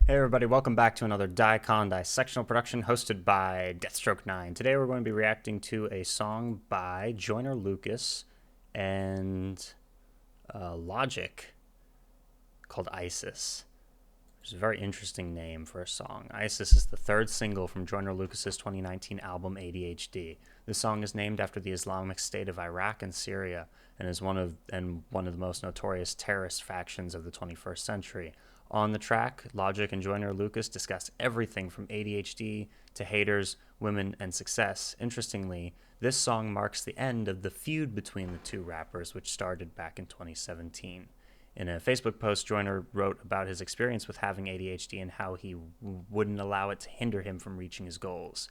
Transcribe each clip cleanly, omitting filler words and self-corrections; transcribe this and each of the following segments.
Hey everybody, welcome back to another dicondissectional production hosted by Deathstroke9. Today we're going to be reacting to a song by Joyner and Logic called Isis. It's a very interesting name for a song. Isis is the third single from Joyner 2019 album ADHD. This song is named after the Islamic State of Iraq and Syria and is one of the most notorious terrorist factions of the 21st century. On the track, Logic and Joyner discuss everything from ADHD to haters, women, and success. Interestingly, this song marks the end of the feud between the two rappers, which started back in 2017. In a Facebook post, Joyner wrote about his experience with having ADHD and how he wouldn't allow it to hinder him from reaching his goals.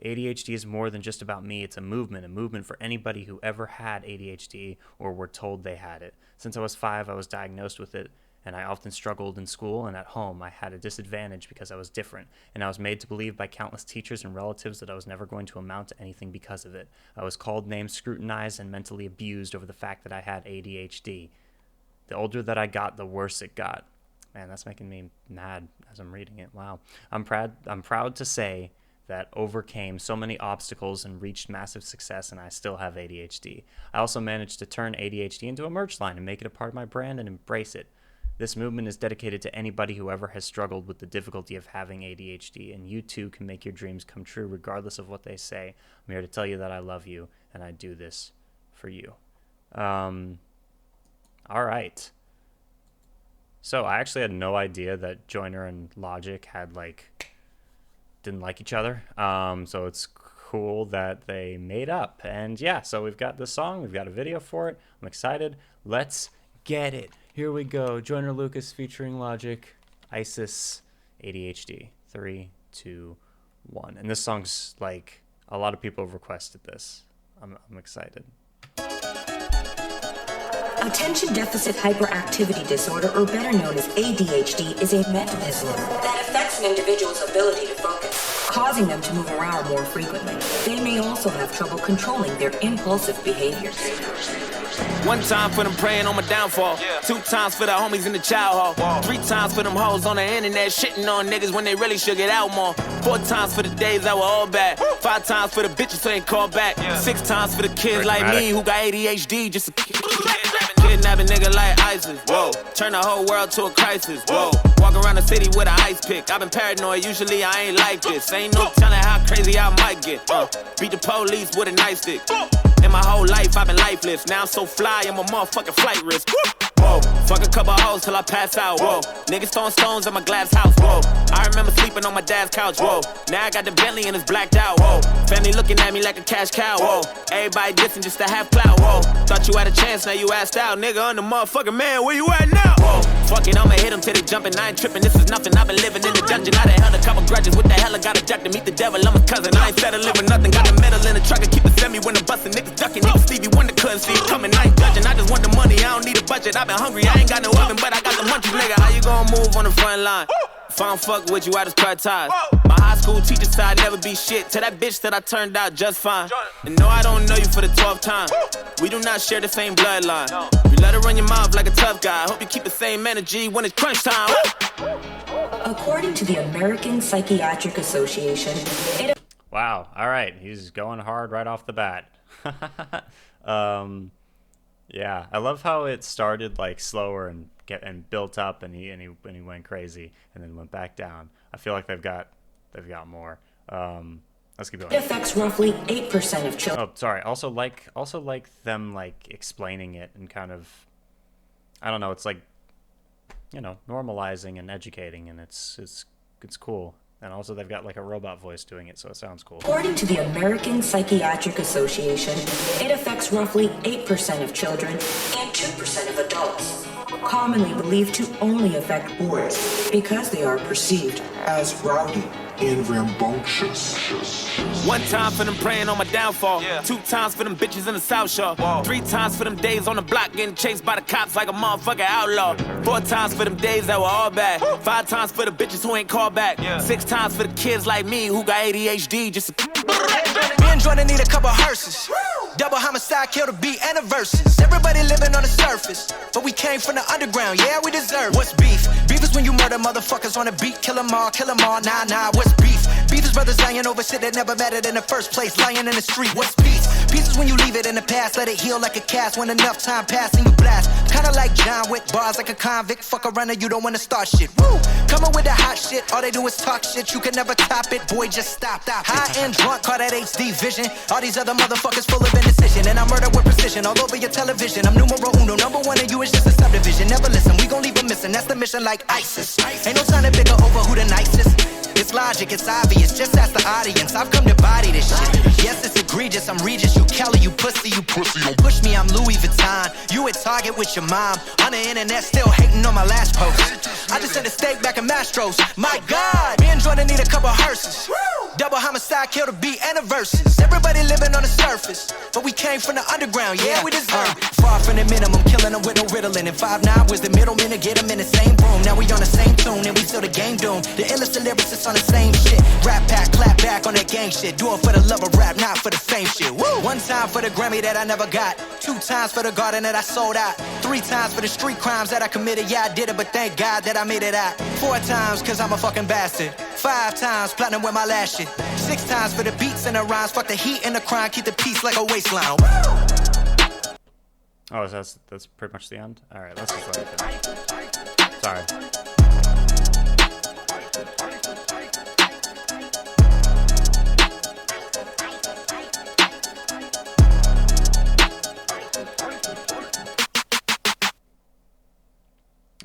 ADHD is more than just about me. It's a movement for anybody who ever had ADHD or were told they had it. Since I was 5, I was diagnosed with it, and I often struggled in school and at home. I had a disadvantage because I was different, and I was made to believe by countless teachers and relatives that I was never going to amount to anything because of it. I was called names, scrutinized, and mentally abused over the fact that I had ADHD. The older that I got, the worse it got. Man, that's making me mad as I'm reading it. Wow. I'm proud to say that overcame so many obstacles and reached massive success, and I still have ADHD. I also managed to turn ADHD into a merch line and make it a part of my brand and embrace it. This movement is dedicated to anybody who ever has struggled with the difficulty of having ADHD, and you too can make your dreams come true regardless of what they say. I'm here to tell you that I love you, and I do this for you. All right. So I actually had no idea that Joyner and Logic didn't like each other. So it's cool that they made up. And yeah, so we've got this song. We've got a video for it. I'm excited. Let's get it. Here we go. Joyner featuring Logic, Isis, ADHD. 3, 2, 1. And this song's a lot of people have requested this. I'm excited. Attention Deficit Hyperactivity Disorder, or better known as ADHD, is a mental disorder that affects an individual's ability to focus, causing them to move around more frequently. They may also have trouble controlling their impulsive behaviors. 1 time for them praying on my downfall. 2 times for the homies in the child hall. 3 times for them hoes on the internet shitting on niggas when they really should get out more. 4 times for the days that were all bad. 5 times for the bitches who ain't called back. 6 times for the kids like me who got ADHD just to kidnap a nigga like ISIS. Whoa, turn the whole world to a crisis. Whoa, walk around the city with an ice pick. I've been paranoid, usually I ain't like this. Ain't no telling how crazy I might get. Beat the police with a nightstick. In my whole life, I've been lifeless. Now I'm so fly, I'm a motherfucking flight risk. Whoa, fuck a couple hoes till I pass out. Whoa, niggas throwing stones at my glass house. Whoa, I remember sleeping on my dad's couch. Whoa, now I got the Bentley and it's blacked out. Whoa, family looking at me like a cash cow. Whoa, everybody dissing just to have clout. Whoa, thought you had a chance, now you asked out. Nigga, I'm the motherfucking man, where you at now? Whoa, fuck it, I'ma hit them till they jumping. I ain't tripping, this is nothing. I've been living in the dungeon. I done held a couple grudges. What the hell, I got a jack to meet the devil. I'm a cousin, I ain't settling for nothing. Got the metal in the truck and keep it semi when the bustin'. Niggas ducking. Even Stevie Wonder couldn't see it coming. I ain't judging, I just want the money. I don't need a budget. I've been hungry, I ain't got no oven, but I got the munchies. Nigga, how you gonna move on the front line? If I don't fuck with you, I just cut ties. My high school teacher said I'd never be shit. To that bitch that I turned out just fine. And no, I don't know you for the 12th time. We do not share the same bloodline. You let her run your mouth like a tough guy. Hope you keep the same energy when it's crunch time. According to the American Psychiatric Association, Wow. All right. He's going hard right off the bat. Yeah, I love how it started slower and built up, and he went crazy and then went back down. I feel like they've got more. Let's keep going. it affects roughly 8% of children. Oh, sorry. Also like them explaining it and kind of, I don't know. It's normalizing and educating, and it's cool. And also they've got a robot voice doing it, so it sounds cool. According to the American Psychiatric Association, it affects roughly 8% of children and 2% of adults, commonly believed to only affect boys because they are perceived as rowdy and rambunctious. 1 time for them praying on my downfall. 2 times for them bitches in the South Shore. 3 times for them days on the block getting chased by the cops like a motherfucking outlaw. 4 times for them days that were all bad. 5 times for the bitches who ain't called back. 6 times for the kids like me who got ADHD just to... Me and Joyner need a couple hearses. Double homicide, kill the beat and the verses. Everybody living on the surface, but we came from the underground, yeah, we deserve. What's beef? Beef is when you murder motherfuckers on the beat. Kill them all, nah, what's beef? Beef is brothers lying over shit that never mattered in the first place. Lying in the street, what's peace? Peace is when you leave it in the past, let it heal like a cast. When enough time passes and you blast. Kinda like John Wick, bars like a convict. Fuck around and you don't wanna start shit. Woo! Coming with the hot shit, all they do is talk shit. You can never top it, boy, just stop. High and drunk, call that HD vision. All these other motherfuckers full of indecision. And I murder with precision all over your television. I'm numero uno, number one, and you is just a subdivision. Never listen, we gon' leave them missing. That's the mission like ISIS. Ain't no time to bigger over who the nicest. It's logic, it's obvious, just ask the audience. I've come to body this shit. Yes, it's egregious, I'm Regis, you Kelly, you pussy. Don't push me, I'm Louis Vuitton. You at Target with your mom. On the internet, still hating on my last post. I just sent a steak back in Mastro's. My God, me and Joyner need a couple hearses. Double homicide, kill the beat and the verses. Everybody living on the surface, but we came from the underground, yeah, we deserve it. Far from the minimum, killing them with no riddling. And 5'9" was the middleman to get them in the same room. Now we on the same tune, and we still the game doomed. The illest lyricists on the same shit. Rap pack, clap back on that gang shit. Do it for the love of rap, not for the fame shit. Woo! 1 time for the Grammy that I never got. 2 times for the garden that I sold out. 3 times for the street crimes that I committed. Yeah, I did it, but thank God that I made it out. 4 times, cause I'm a fucking bastard. 5 times, platinum with my last shit. 6 times for the beats and the rhymes. Fuck the heat and the crime, keep the peace like a waistline. Oh, so that's pretty much the end? Alright, let's just let it. Sorry.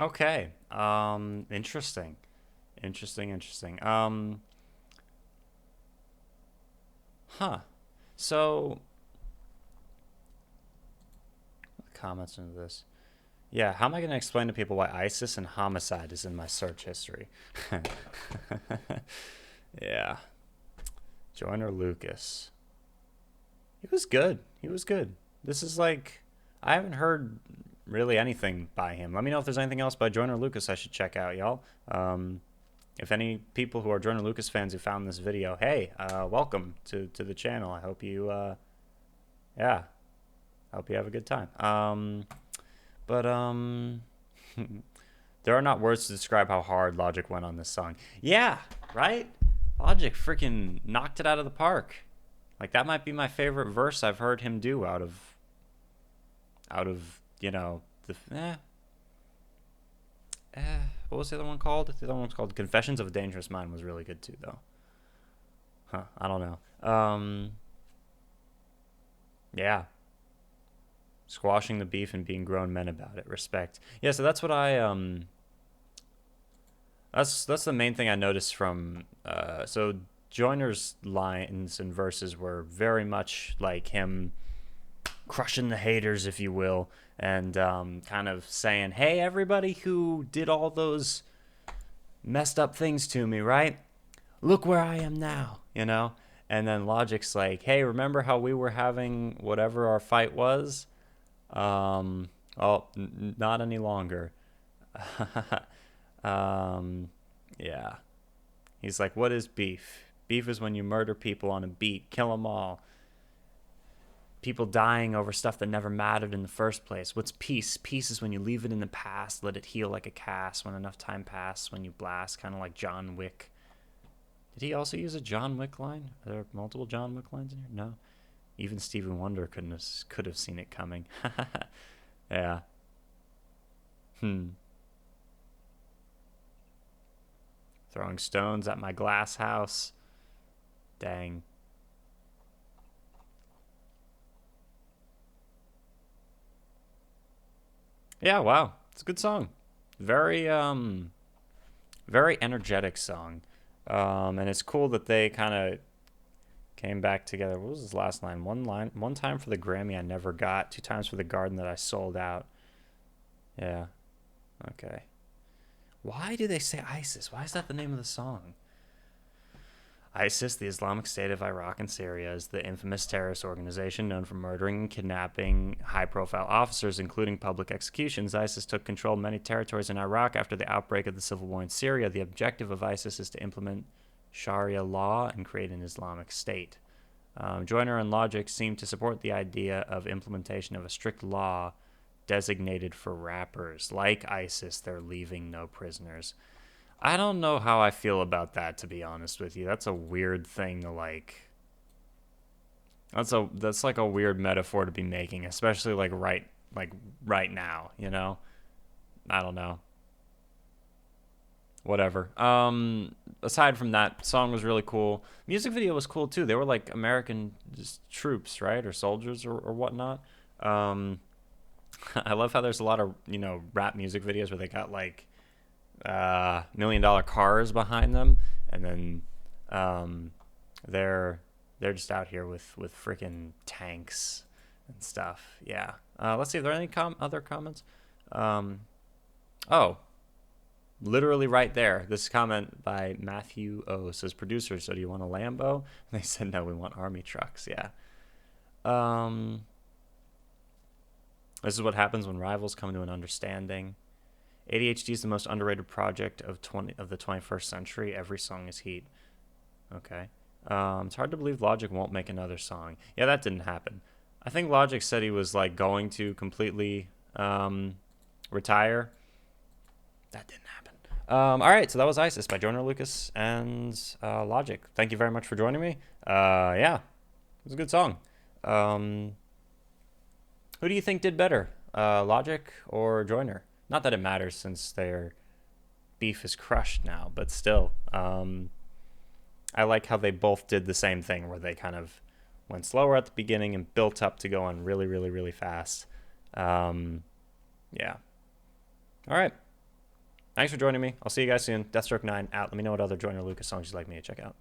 Okay. Interesting. So comments into this. Yeah, how am I going to explain to people why ISIS and homicide is in my search history? Yeah. Joyner Lucas. He was good. This is like, I haven't heard really anything by him. Let me know if there's anything else by Joyner Lucas I should check out, y'all. If any people who are Joyner Lucas fans who found this video, hey, welcome to the channel. I hope you, yeah, I hope you have a good time. There are not words to describe how hard Logic went on this song. Yeah, right? Logic freaking knocked it out of the park. Like, that might be my favorite verse I've heard him do out of you know, what was the other one called? The other one was called Confessions of a Dangerous Mind. Was really good too, though. I don't know. Yeah. Squashing the beef and being grown men about it. Respect. Yeah, so that's what I, that's the main thing I noticed from, so Joyner's lines and verses were very much like him crushing the haters, if you will, and kind of saying, hey, everybody who did all those messed up things to me, right? Look where I am now, you know? And then Logic's like, hey, remember how we were having whatever our fight was? Not any longer. Yeah. He's like, what is beef? Beef is when you murder people on a beat, kill them all. People dying over stuff that never mattered in the first place. What's peace? Peace is when you leave it in the past, let it heal like a cast, when enough time passes, when you blast, kind of like John Wick. Did he also use a John Wick line? Are there multiple John Wick lines in here? No. Even Stevie Wonder could have seen it coming. Yeah. Throwing stones at my glass house. Dang. Yeah, wow. It's a good song. Very energetic song. And it's cool that they kind of came back together. What was his last line? One time for the Grammy I never got, 2 times for the garden that I sold out. Yeah. Okay. Why do they say ISIS? Why is that the name of the song? ISIS, the Islamic State of Iraq and Syria, is the infamous terrorist organization known for murdering and kidnapping high-profile officers, including public executions. ISIS took control of many territories in Iraq after the outbreak of the civil war in Syria. The objective of ISIS is to implement Sharia law and create an Islamic state. Joyner and Logic seem to support the idea of implementation of a strict law designated for rappers. Like ISIS, they're leaving no prisoners. I don't know how I feel about that, to be honest with you. That's a weird thing to like. That's like a weird metaphor to be making, especially like right now, you know? I don't know. Whatever. Aside from that, song was really cool. Music video was cool too. They were like American just troops, right? Or soldiers or whatnot. I love how there's a lot of, you know, rap music videos where they got like $1 million cars behind them, and then they're just out here with freaking tanks and stuff. Yeah. Let's see if there are any other comments. Oh, literally right there. This comment by Matthew O says, "Producer, so do you want a Lambo?" And they said, "No, we want army trucks." Yeah. This is what happens when rivals come to an understanding. ADHD is the most underrated project of the 21st century. Every song is heat. Okay. It's hard to believe Logic won't make another song. Yeah, that didn't happen. I think Logic said he was like going to completely retire. That didn't happen. All right, so that was ISIS by Joyner Lucas and Logic. Thank you very much for joining me. Yeah, it was a good song. Who do you think did better, Logic or Joyner? Not that it matters since their beef is crushed now, but still. I like how they both did the same thing, where they kind of went slower at the beginning and built up to going really, really, really fast. Yeah. All right. Thanks for joining me. I'll see you guys soon. Deathstroke9 out. Let me know what other Joyner Lucas songs you'd like me to check out.